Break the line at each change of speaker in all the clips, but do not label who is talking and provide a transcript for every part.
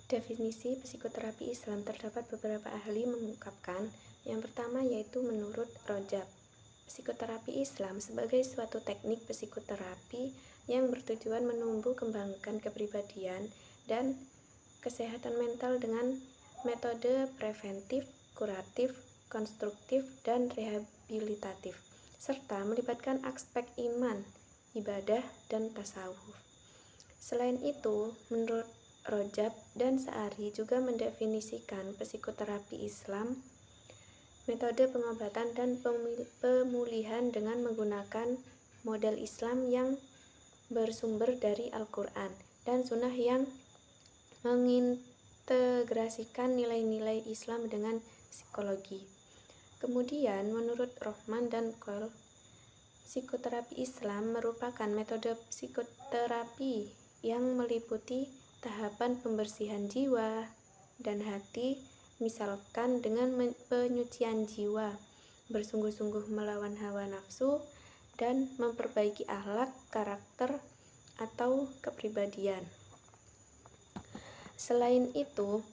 Definisi psikoterapi Islam terdapat beberapa ahli mengungkapkan. Yang pertama yaitu menurut Rojab, psikoterapi Islam sebagai suatu teknik psikoterapi yang bertujuan menumbuh kembangkan kepribadian dan kesehatan mental dengan metode preventif, kuratif, konstruktif, dan rehabilitatif, serta melibatkan aspek iman, ibadah, dan tasawuf. Selain itu, menurut Rojab dan Sa'ari juga mendefinisikan psikoterapi Islam, metode pengobatan dan pemulihan dengan menggunakan model Islam yang bersumber dari Al-Quran dan Sunnah yang mengintegrasikan nilai-nilai Islam dengan psikologi. Kemudian, menurut Rohman dan Kol, psikoterapi Islam merupakan metode psikoterapi yang meliputi tahapan pembersihan jiwa dan hati, misalkan dengan penyucian jiwa, bersungguh-sungguh melawan hawa nafsu, dan memperbaiki akhlak, karakter, atau kepribadian. Selain itu,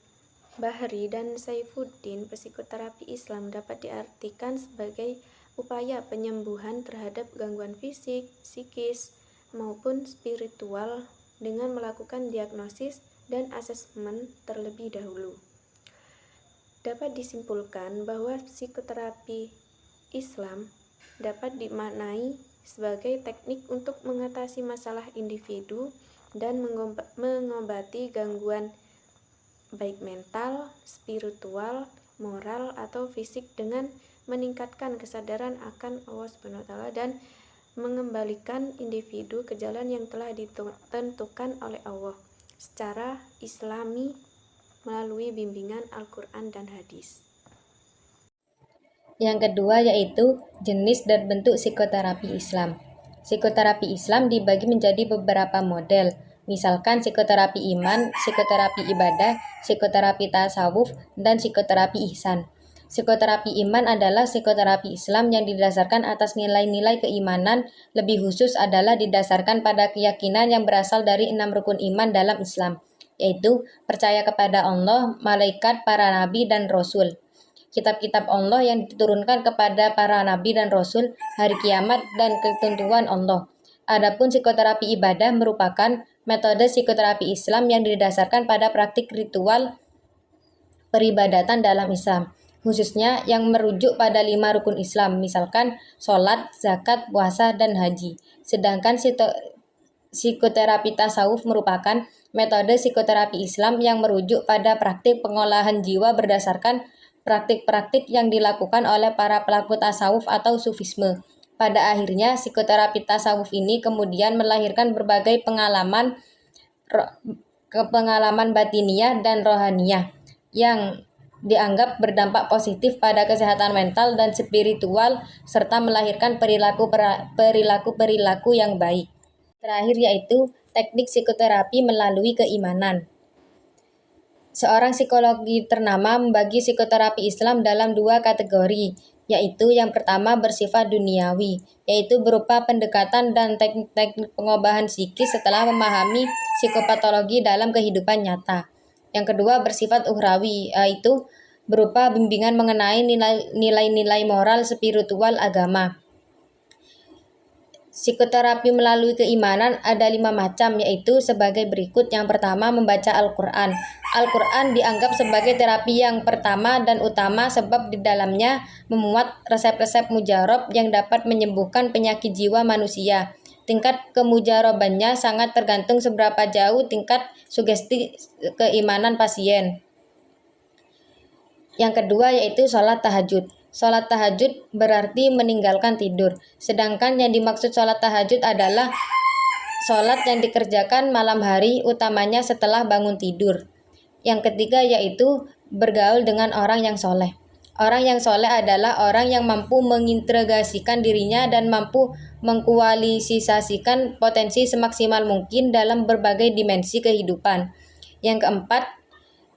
Bahri dan Saifuddin, psikoterapi Islam dapat diartikan sebagai upaya penyembuhan terhadap gangguan fisik, psikis, maupun spiritual dengan melakukan diagnosis dan asesmen terlebih dahulu. Dapat disimpulkan bahwa psikoterapi Islam dapat dimaknai sebagai teknik untuk mengatasi masalah individu dan mengobati gangguan baik mental, spiritual, moral, atau fisik dengan meningkatkan kesadaran akan Allah SWT dan mengembalikan individu ke jalan yang telah ditentukan oleh Allah secara Islami melalui bimbingan Al-Quran dan hadis.
Yang kedua yaitu jenis dan bentuk psikoterapi Islam. Psikoterapi Islam dibagi menjadi beberapa model, misalkan psikoterapi iman, psikoterapi ibadah, psikoterapi tasawuf, dan psikoterapi ihsan. Psikoterapi iman adalah psikoterapi Islam yang didasarkan atas nilai-nilai keimanan, lebih khusus adalah didasarkan pada keyakinan yang berasal dari 6 rukun iman dalam Islam, yaitu percaya kepada Allah, malaikat, para nabi, dan rasul, kitab-kitab Allah yang diturunkan kepada para nabi dan rasul, hari kiamat, dan ketentuan Allah. Adapun psikoterapi ibadah merupakan metode psikoterapi Islam yang didasarkan pada praktik ritual peribadatan dalam Islam, khususnya yang merujuk pada 5 rukun Islam, misalkan sholat, zakat, puasa, dan haji. Sedangkan psikoterapi tasawuf merupakan metode psikoterapi Islam yang merujuk pada praktik pengolahan jiwa berdasarkan praktik-praktik yang dilakukan oleh para pelaku tasawuf atau sufisme. Pada akhirnya, psikoterapi tasawuf ini kemudian melahirkan berbagai pengalaman batiniah dan rohaniyah yang dianggap berdampak positif pada kesehatan mental dan spiritual serta melahirkan perilaku yang baik. Terakhir yaitu teknik psikoterapi melalui keimanan. Seorang psikologi ternama membagi psikoterapi Islam dalam 2 kategori, yaitu yang pertama bersifat duniawi, yaitu berupa pendekatan dan teknik-teknik pengobahan psikis setelah memahami psikopatologi dalam kehidupan nyata. Yang kedua bersifat ukhrawi, yaitu berupa bimbingan mengenai nilai-nilai moral, spiritual, agama. Psikoterapi melalui keimanan ada 5 macam, yaitu sebagai berikut. Yang pertama, membaca Al-Quran. Al-Quran dianggap sebagai terapi yang pertama dan utama sebab di dalamnya memuat resep-resep mujarab yang dapat menyembuhkan penyakit jiwa manusia. Tingkat kemujarobannya sangat tergantung seberapa jauh tingkat sugesti keimanan pasien. Yang kedua yaitu sholat tahajud. Sholat tahajud berarti meninggalkan tidur. Sedangkan yang dimaksud sholat tahajud adalah sholat yang dikerjakan malam hari, utamanya setelah bangun tidur. Yang ketiga yaitu bergaul dengan orang yang soleh. Orang yang soleh adalah orang yang mampu mengintegrasikan dirinya dan mampu mengkualifikasikan potensi semaksimal mungkin dalam berbagai dimensi kehidupan. Yang keempat,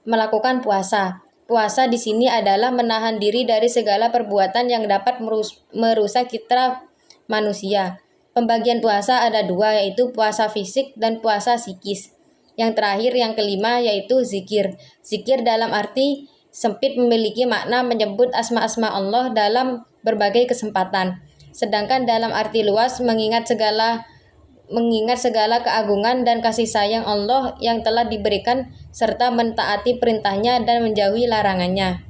melakukan puasa. Puasa di sini adalah menahan diri dari segala perbuatan yang dapat merusak citra manusia. Pembagian puasa ada 2, yaitu puasa fisik dan puasa psikis. Yang terakhir, yang kelima, yaitu zikir. Zikir dalam arti sempit memiliki makna menyebut asma-asma Allah dalam berbagai kesempatan. Sedangkan dalam arti luas mengingat segala keagungan dan kasih sayang Allah yang telah diberikan serta mentaati perintahnya dan menjauhi larangannya.